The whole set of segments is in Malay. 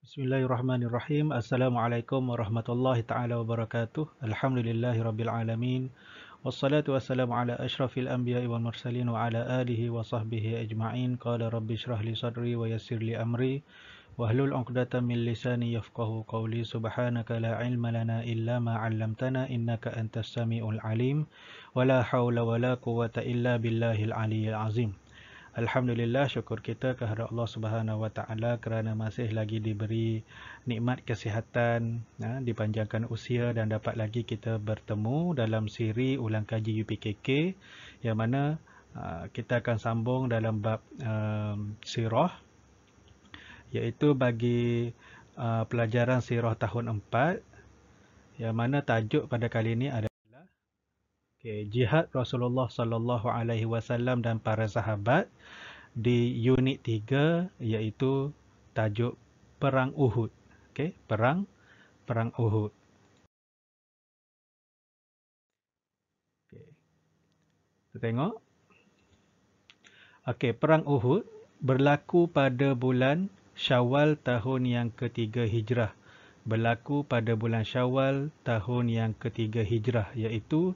Bismillahirrahmanirrahim. Assalamualaikum warahmatullahi taala wabarakatuh. Alhamdulillahirabbil alamin. Wassalatu wassalamu ala asyrafil anbiya'i wal mursalin wa ala alihi wa sahbihi ajma'in. Qala rabbi shrah li sadri wa yassir li amri wahlul 'uqdatam min lisani yafqahu qawli. Subhanaka la ilma lana illa ma 'allamtana innaka antas samiul alim. Wala haula wala quwwata illa billahil aliyyil azim. Alhamdulillah, syukur kita kehadrat Allah Subhanahu Wa Taala kerana masih lagi diberi nikmat kesihatan, dipanjangkan usia dan dapat lagi kita bertemu dalam siri ulang kaji UPKK yang mana kita akan sambung dalam bab sirah, iaitu bagi pelajaran sirah tahun 4, yang mana tajuk pada kali ini adalah jihad Rasulullah sallallahu alaihi wasallam dan para sahabat di unit 3, iaitu tajuk Perang Uhud. Perang Uhud. Kita tengok. Perang Uhud berlaku pada bulan Syawal tahun yang ketiga Hijrah. Berlaku pada bulan Syawal tahun yang ketiga Hijrah, iaitu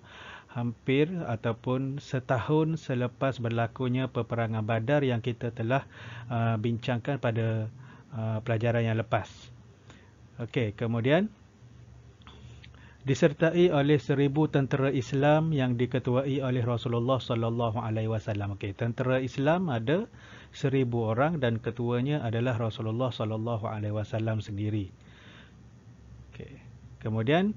hampir ataupun setahun selepas berlakunya peperangan Badar yang kita telah bincangkan pada pelajaran yang lepas. Kemudian disertai oleh 1,000 tentera Islam yang diketuai oleh Rasulullah sallallahu alaihi wasallam. Tentera Islam ada 1,000 orang dan ketuanya adalah Rasulullah sallallahu alaihi wasallam sendiri. Kemudian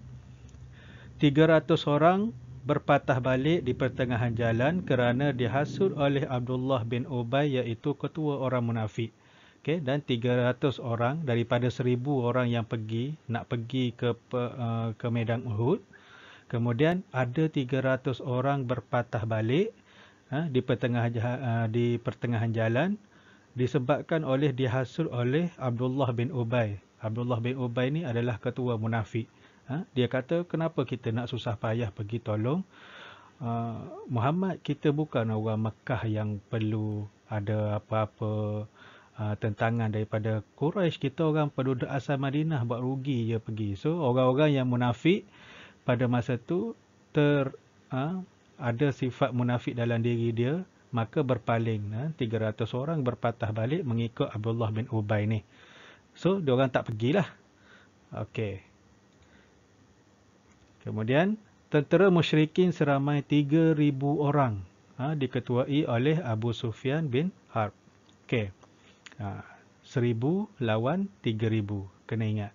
300 orang berpatah balik di pertengahan jalan kerana dihasut oleh Abdullah bin Ubay, iaitu ketua orang munafik. Dan 300 orang daripada 1,000 orang yang nak pergi ke medan Uhud. Kemudian ada 300 orang berpatah balik di pertengahan jalan disebabkan oleh dihasut oleh Abdullah bin Ubay. Abdullah bin Ubay ni adalah ketua munafik. Dia kata, kenapa kita nak susah payah pergi tolong Muhammad? Kita bukan orang Mekah yang perlu ada apa-apa tentangan daripada Quraisy. Kita orang penduduk asal Madinah, buat rugi je pergi. So orang-orang yang munafik pada masa tu ada sifat munafik dalam diri dia, maka berpaling. 300 orang berpatah balik mengikut Abdullah bin Ubay ni. So diorang tak pergilah. Kemudian tentera musyrikin seramai 3,000 orang diketuai oleh Abu Sufyan bin Harb. 1,000 lawan 3,000. Kena ingat.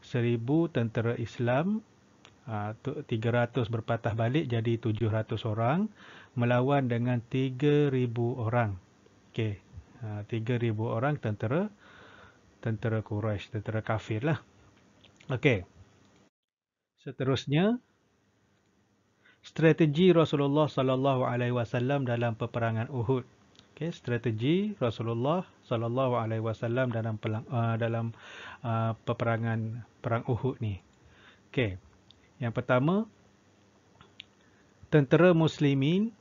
1,000 tentera Islam, 300 berpatah balik jadi 700 orang melawan dengan 3,000 orang. 3,000 orang tentera Quraisy, tentera kafir lah. Seterusnya, strategi Rasulullah sallallahu alaihi wasallam dalam peperangan Uhud. Strategi Rasulullah sallallahu alaihi wasallam dalam peperangan perang Uhud ni. Yang pertama, tentera muslimin,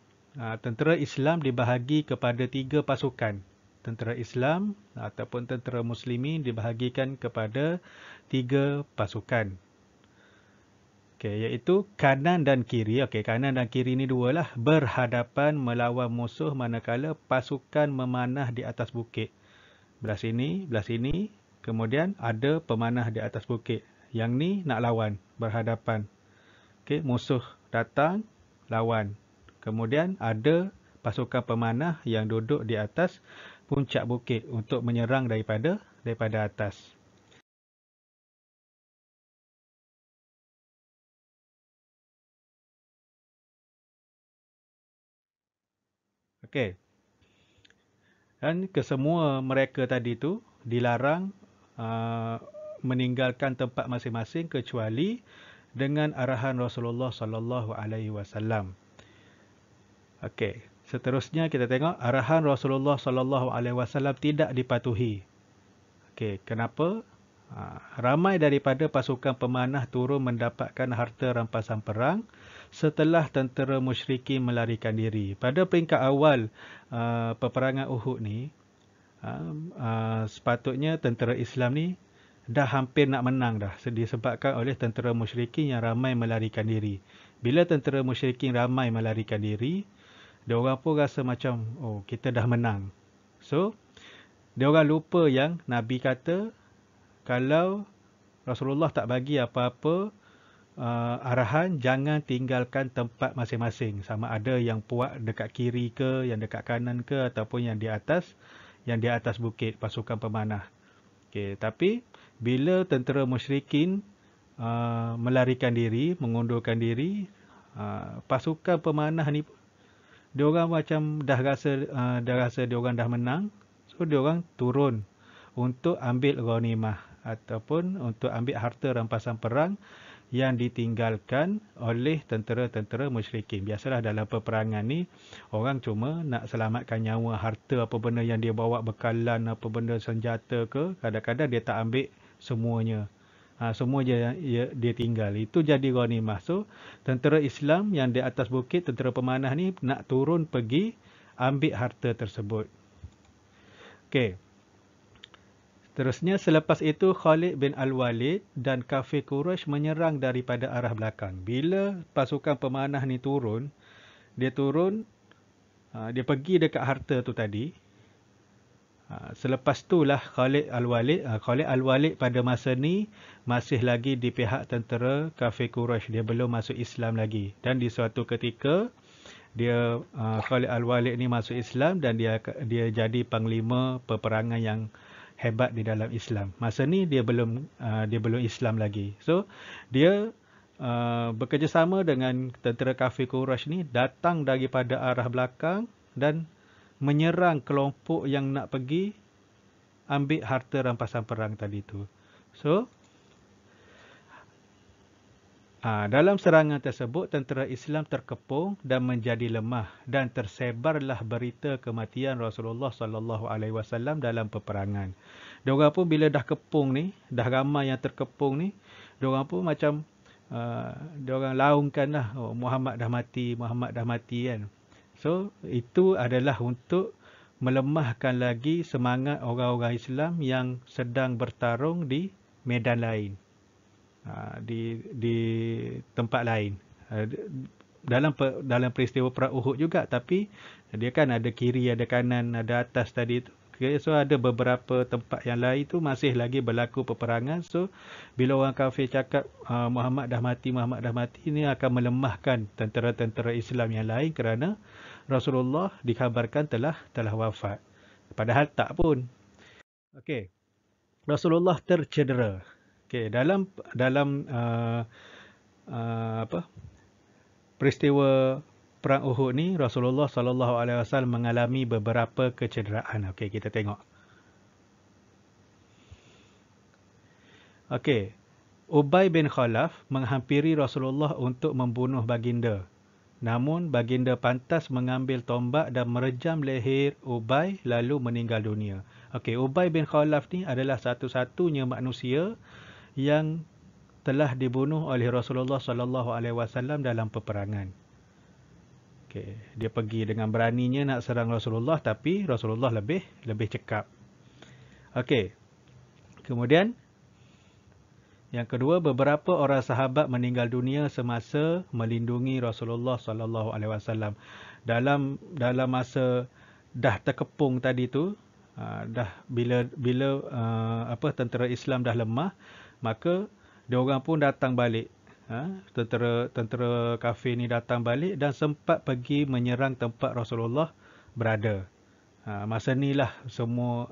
tentera Islam dibahagi kepada 3 pasukan. Tentera Islam ataupun tentera muslimin dibahagikan kepada 3 pasukan. Iaitu kanan dan kiri. Kanan dan kiri ni dua lah. Berhadapan melawan musuh manakala pasukan memanah di atas bukit. Belah sini. Kemudian ada pemanah di atas bukit. Yang ni nak lawan, berhadapan. Musuh datang, lawan. Kemudian ada pasukan pemanah yang duduk di atas puncak bukit untuk menyerang daripada atas. Dan kesemua mereka tadi tu dilarang meninggalkan tempat masing-masing kecuali dengan arahan Rasulullah sallallahu alaihi wasallam. Seterusnya kita tengok arahan Rasulullah sallallahu alaihi wasallam tidak dipatuhi. Kenapa? Ramai daripada pasukan pemanah turun mendapatkan harta rampasan perang setelah tentera musyrikin melarikan diri. Pada peringkat awal peperangan Uhud ni, sepatutnya tentera Islam ni dah hampir nak menang dah, disebabkan oleh tentera musyrikin yang ramai melarikan diri. Bila tentera musyrikin ramai melarikan diri, dia orang pun rasa macam, oh kita dah menang. So, dia orang lupa yang Nabi kata kalau Rasulullah tak bagi apa-apa arahan, jangan tinggalkan tempat masing-masing. Sama ada yang puak dekat kiri ke, yang dekat kanan ke, ataupun yang di atas bukit, pasukan pemanah. Okay, tapi bila tentera musyrikin melarikan diri, mengundurkan diri, pasukan pemanah ni dia orang macam dah rasa dia orang dah menang. So dia orang turun untuk ambil ghanimah ataupun untuk ambil harta rampasan perang yang ditinggalkan oleh tentera-tentera musyrikin. Biasalah dalam peperangan ni orang cuma nak selamatkan nyawa, harta, apa benda yang dia bawa, bekalan, apa benda senjata ke, kadang-kadang dia tak ambil semuanya. Semua dia tinggal. Itu jadi ghanimah. So, tentera Islam yang di atas bukit, tentera pemanah ni nak turun pergi ambil harta tersebut. Okey. Terusnya selepas itu Khalid bin Al-Walid dan kafir Quraisy menyerang daripada arah belakang. Bila pasukan pemanah ni turun, dia pergi dekat harta tu tadi. Selepas itulah Khalid Al-Walid pada masa ni masih lagi di pihak tentera kafir Quraisy. Dia belum masuk Islam lagi. Dan di suatu ketika Khalid Al-Walid ni masuk Islam dan dia jadi panglima peperangan yang hebat di dalam Islam. Masa ni dia belum Islam lagi. So dia bekerjasama dengan tentera kafir Quraisy ni datang daripada arah belakang dan menyerang kelompok yang nak pergi ambil harta rampasan perang tadi tu. So dalam serangan tersebut, tentera Islam terkepung dan menjadi lemah dan tersebarlah berita kematian Rasulullah sallallahu alaihi wasallam dalam peperangan. Diorang pun bila dah kepung ni, dah ramai yang terkepung ni, diorang pun macam diorang laungkanlah, oh, Muhammad dah mati kan. So, itu adalah untuk melemahkan lagi semangat orang-orang Islam yang sedang bertarung di medan lain. Di tempat lain. Dalam peristiwa perang Uhud juga, tapi dia kan ada kiri, ada kanan, ada atas tadi tu. Okay, so ada beberapa tempat yang lain tu masih lagi berlaku peperangan. So bila orang kafir cakap Muhammad dah mati, ini akan melemahkan tentera-tentera Islam yang lain kerana Rasulullah dikhabarkan telah wafat. Padahal tak pun. Okey. Rasulullah tercedera. Okey, dalam peristiwa perang Uhud ni, Rasulullah sallallahu alaihi wasallam mengalami beberapa kecederaan. Okey, kita tengok. Okey. Ubay bin Khalaf menghampiri Rasulullah untuk membunuh baginda. Namun baginda pantas mengambil tombak dan merejam leher Ubay lalu meninggal dunia. Okey, Ubay bin Khalaf ni adalah satu-satunya manusia yang telah dibunuh oleh Rasulullah sallallahu alaihi wasallam dalam peperangan. Okey, dia pergi dengan beraninya nak serang Rasulullah, tapi Rasulullah lebih cekap. Okey. Kemudian yang kedua, beberapa orang sahabat meninggal dunia semasa melindungi Rasulullah sallallahu alaihi wasallam. Dalam masa dah terkepung tadi tu, bila tentera Islam dah lemah, maka diorang pun datang balik. Tentera kafir ni datang balik dan sempat pergi menyerang tempat Rasulullah berada. Masa inilah semua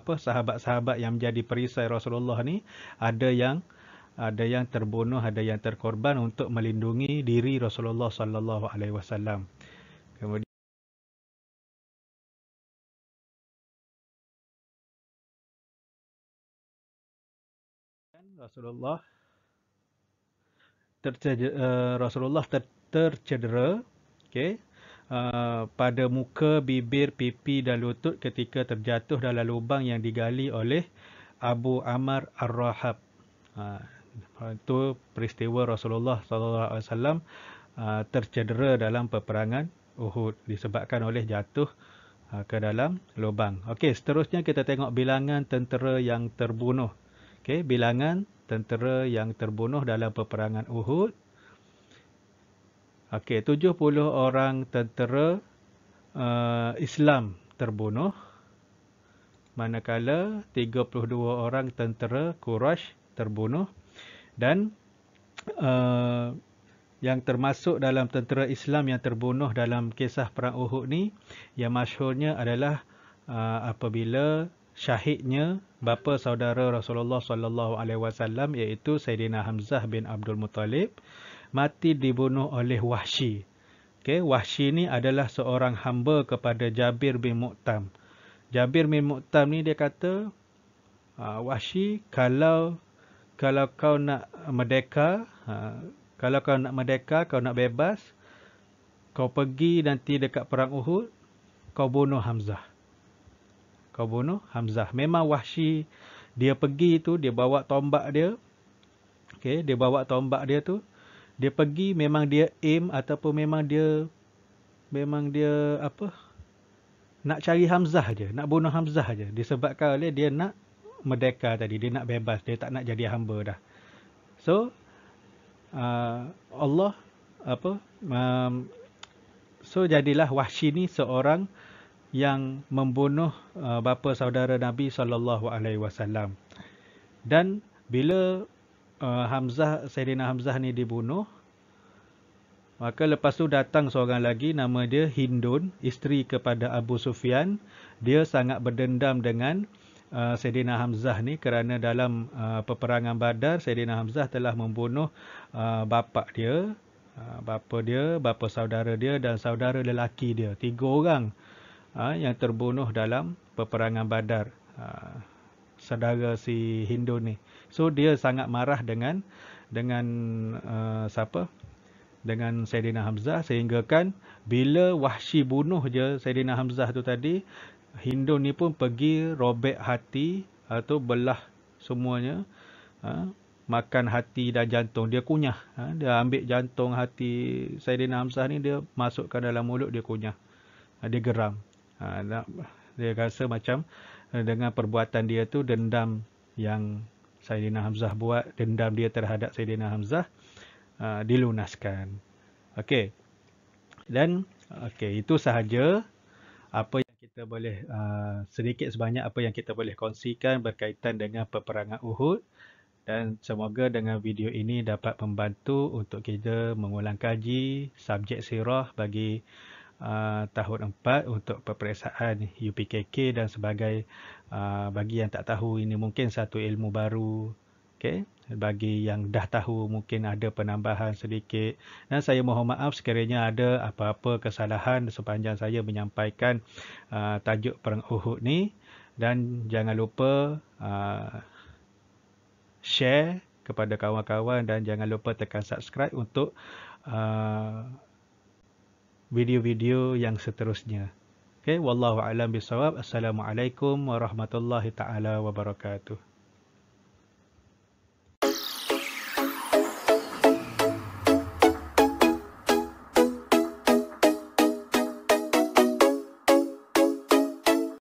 sahabat-sahabat yang menjadi perisai Rasulullah ni ada yang terbunuh, ada yang terkorban untuk melindungi diri Rasulullah sallallahu alaihi wasallam. Kemudian Rasulullah tercedera, okey, pada muka, bibir, pipi dan lutut ketika terjatuh dalam lubang yang digali oleh Abu Amr Ar-Rahab. Itu peristiwa Rasulullah SAW tercedera dalam peperangan Uhud disebabkan oleh jatuh ke dalam lubang. Okey, seterusnya kita tengok bilangan tentera yang terbunuh. Okey, bilangan tentera yang terbunuh dalam peperangan Uhud. Okey, 70 orang tentera Islam terbunuh, manakala 32 orang tentera Quraisy terbunuh. Dan yang termasuk dalam tentera Islam yang terbunuh dalam kisah perang Uhud ni, yang masyhurnya adalah apabila syahidnya bapa saudara Rasulullah sallallahu alaihi wasallam, iaitu Sayyidina Hamzah bin Abdul Muttalib, mati dibunuh oleh Wahsy. Okey, Wahsy ni adalah seorang hamba kepada Jabir bin Mu'tam. Jabir bin Mu'tam ni dia kata, Wahsy, kalau kau nak merdeka, kau nak bebas, kau pergi nanti dekat perang Uhud, kau bunuh Hamzah. Memang Wahsy dia pergi tu, dia bawa tombak dia. Okey, dia bawa tombak dia tu. Dia pergi, memang dia aim ataupun memang dia nak cari Hamzah je, nak bunuh Hamzah je. Disebabkan oleh dia nak merdeka tadi, dia nak bebas, dia tak nak jadi hamba dah. So Allah so jadilah Wahsy ni seorang yang membunuh bapa saudara Nabi SAW. Dan bila Sayyidina Hamzah ni dibunuh, maka lepas tu datang seorang lagi, nama dia Hindun, isteri kepada Abu Sufyan. Dia sangat berdendam dengan Sayyidina Hamzah ni kerana dalam peperangan Badar, Sayyidina Hamzah telah membunuh bapa dia, bapa saudara dia dan saudara lelaki dia. 3 orang yang terbunuh dalam peperangan Badar, saudara si Hindun ni. So dia sangat marah dengan dengan Sayyidina Hamzah, sehingga kan bila Wahsy bunuh je Sayyidina Hamzah tu tadi, Hindun ni pun pergi robek hati atau belah semuanya, makan hati dan jantung, dia kunyah. Dia ambil jantung hati Sayyidina Hamzah ni, dia masukkan dalam mulut, dia kunyah. Dia geram. Dia rasa macam dengan perbuatan dia tu, dendam yang Sayyidina Hamzah buat, dendam dia terhadap Sayyidina Hamzah dilunaskan. Okey. Dan itu sahaja apa yang kita boleh sedikit sebanyak apa yang kita boleh kongsikan berkaitan dengan peperangan Uhud. Dan semoga dengan video ini dapat membantu untuk kita mengulang kaji subjek sirah bagi tahun 4 untuk peperiksaan UPKK dan sebagai bagi yang tak tahu, ini mungkin satu ilmu baru. Okey, bagi yang dah tahu mungkin ada penambahan sedikit, dan saya mohon maaf sekiranya ada apa-apa kesalahan sepanjang saya menyampaikan tajuk perang Uhud ni. Dan jangan lupa share kepada kawan-kawan dan jangan lupa tekan subscribe untuk video-video yang seterusnya. Okey, wallahu a'lam bishawab. Assalamualaikum warahmatullahi taala wabarakatuh.